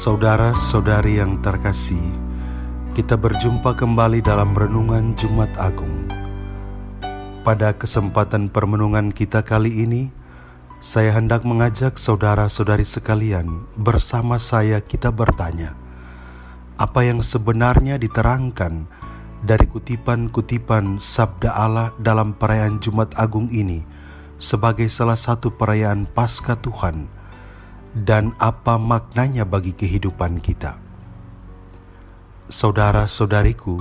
Saudara-saudari yang terkasih, kita berjumpa kembali dalam Renungan Jumat Agung. Pada kesempatan permenungan kita kali ini, saya hendak mengajak saudara-saudari sekalian bersama saya kita bertanya, apa yang sebenarnya diterangkan dari kutipan-kutipan Sabda Allah dalam perayaan Jumat Agung ini sebagai salah satu perayaan Paskah Tuhan, dan apa maknanya bagi kehidupan kita. Saudara-saudariku,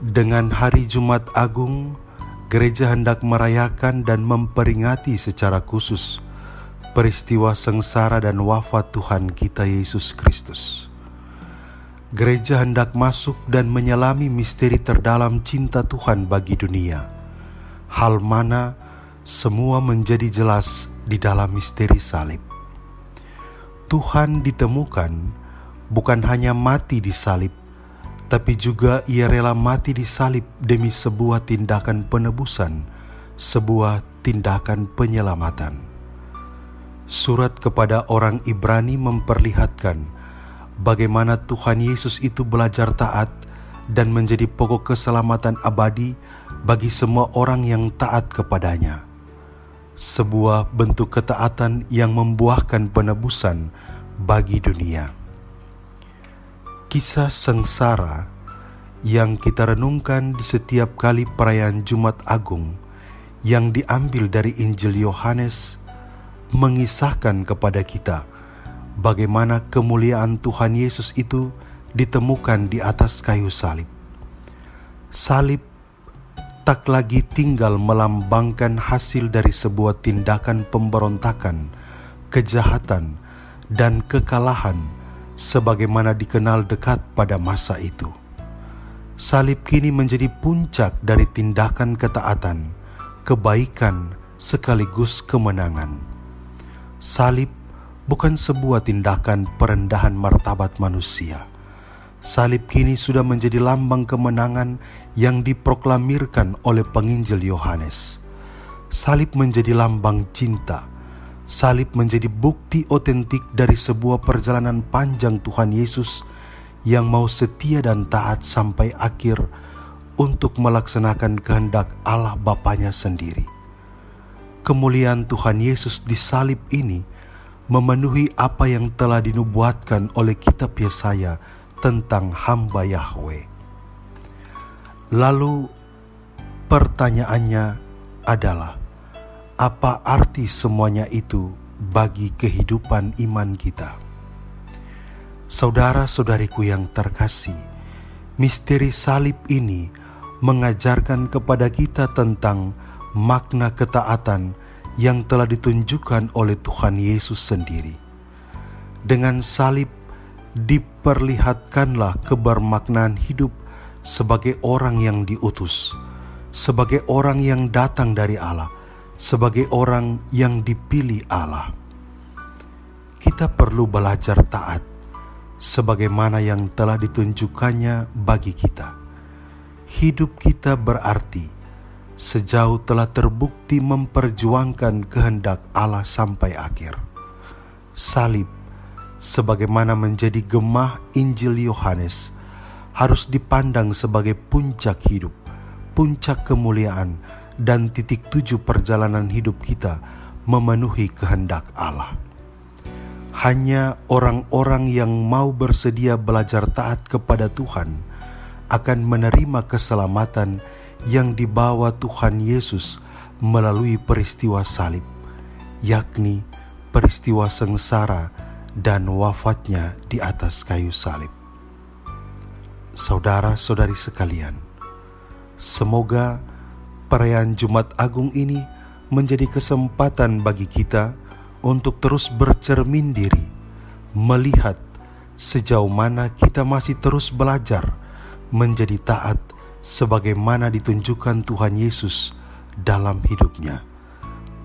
dengan hari Jumat Agung, gereja hendak merayakan dan memperingati secara khusus peristiwa sengsara dan wafat Tuhan kita Yesus Kristus. Gereja hendak masuk dan menyelami misteri terdalam cinta Tuhan bagi dunia, hal mana semua menjadi jelas di dalam misteri salib. Tuhan ditemukan bukan hanya mati di salib, tapi juga ia rela mati di salib demi sebuah tindakan penebusan, sebuah tindakan penyelamatan. Surat kepada orang Ibrani memperlihatkan bagaimana Tuhan Yesus itu belajar taat dan menjadi pokok keselamatan abadi bagi semua orang yang taat kepadanya. Sebuah bentuk ketaatan yang membuahkan penebusan bagi dunia. Kisah sengsara yang kita renungkan di setiap kali perayaan Jumat Agung yang diambil dari Injil Yohanes mengisahkan kepada kita bagaimana kemuliaan Tuhan Yesus itu ditemukan di atas kayu salib. Salib tak lagi tinggal melambangkan hasil dari sebuah tindakan pemberontakan, kejahatan, dan kekalahan sebagaimana dikenal dekat pada masa itu. Salib kini menjadi puncak dari tindakan ketaatan, kebaikan, sekaligus kemenangan. Salib bukan sebuah tindakan perendahan martabat manusia. Salib kini sudah menjadi lambang kemenangan yang diproklamirkan oleh penginjil Yohanes. Salib menjadi lambang cinta. Salib menjadi bukti otentik dari sebuah perjalanan panjang Tuhan Yesus yang mau setia dan taat sampai akhir untuk melaksanakan kehendak Allah Bapanya sendiri. Kemuliaan Tuhan Yesus di salib ini memenuhi apa yang telah dinubuatkan oleh kitab Yesaya tentang hamba Yahweh. Lalu pertanyaannya adalah, apa arti semuanya itu bagi kehidupan iman kita? Saudara-saudariku yang terkasih, misteri salib ini mengajarkan kepada kita tentang makna ketaatan yang telah ditunjukkan oleh Tuhan Yesus sendiri. Dengan salib diperlihatkanlah kebermaknaan hidup sebagai orang yang diutus, sebagai orang yang datang dari Allah, sebagai orang yang dipilih Allah. Kita perlu belajar taat sebagaimana yang telah ditunjukkannya bagi kita. Hidup kita berarti sejauh telah terbukti memperjuangkan kehendak Allah sampai akhir. Salib sebagaimana menjadi gemah Injil Yohanes harus dipandang sebagai puncak hidup, puncak kemuliaan, dan titik tuju perjalanan hidup kita memenuhi kehendak Allah. Hanya orang-orang yang mau bersedia belajar taat kepada Tuhan akan menerima keselamatan yang dibawa Tuhan Yesus melalui peristiwa salib, yakni peristiwa sengsara dan wafatnya di atas kayu salib. Saudara-saudari sekalian, semoga perayaan Jumat Agung ini menjadi kesempatan bagi kita untuk terus bercermin diri, melihat sejauh mana kita masih terus belajar menjadi taat sebagaimana ditunjukkan Tuhan Yesus dalam hidupnya.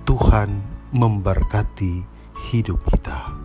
Tuhan memberkati hidup kita.